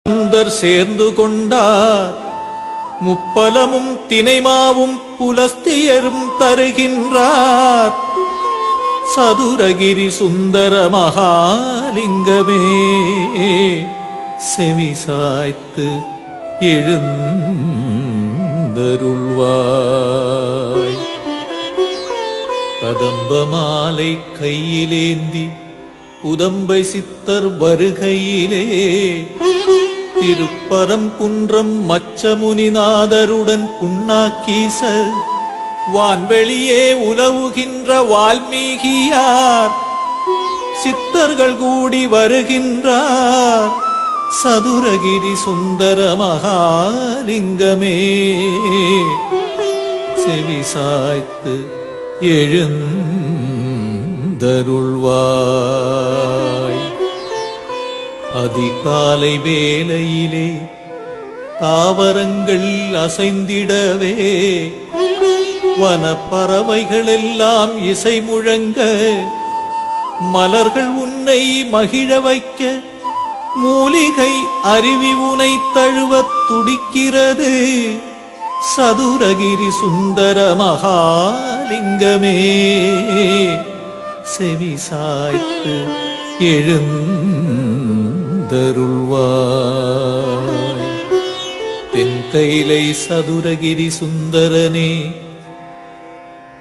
சுந்தர் சேர்ந்து கொண்டார். முப்பலமும் தினைமாவும் புலஸ்தியரும் தருகின்றார். சதுரகிரி சுந்தர மகாலிங்கமே செவிசாய்த்து எழுந்தருள்வாய். கதம்ப மாலை கையிலேந்தி உதம்பை சித்தர் வருகையிலே திருப்பரம் குன்றம் மச்சமுனிநாதருடன் புண்ணாக்கீசர் வான்வெளியே உலவுகின்ற வால்மீகியார் சித்தர்கள் கூடி வருகின்றார். சதுரகிரி சுந்தர மகாலிங்கமே செவிசாய்த்து எழுந்தருள்வாய். அதிகாலை வேளையிலே தாவரங்கள் அசைந்திடவே வனப்பறவைகளெல்லாம் இசை முழங்க மலர்கள் உன்னை மகிழ வைக்க மூலிகை அருவி உனை தழுவத் துடிக்கிறது. சதுரகிரி சுந்தர மகாலிங்கமே செவிசாய்த்து எழுந்தருள்வாய். தென்கைலை சதுரகிரி சுந்தரனே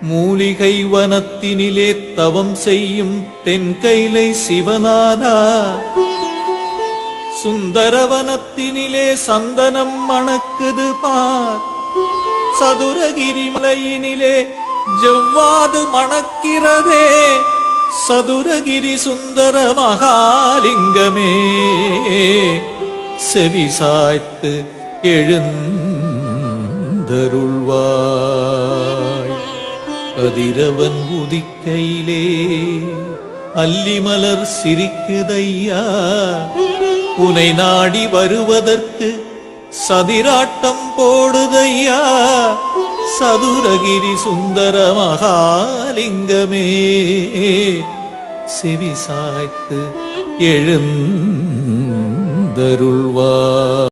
மூலிகை வனத்தினிலே தவம் செய்யும் தென்கைலை சிவனானா சுந்தரவனத்தினிலே சந்தனம் மணக்குது பார். சதுரகிரி மலையினிலே ஜவ்வாது மணக்கிறதே. சதுரகிரி சுந்தர மகாலிங்கமே செவிசாய்த்து எழுந்தருள்வாய். கதிரவன் உதிக்கையிலே அல்லிமலர் சிரிக்குதையா உனை நாடி வருவதற்கு சதிராட்டம் போடுதையா. சதுரகிரி சுந்தர மகாலிங்கமே செவிசாய்த்து எழுந்தருள்வாய்.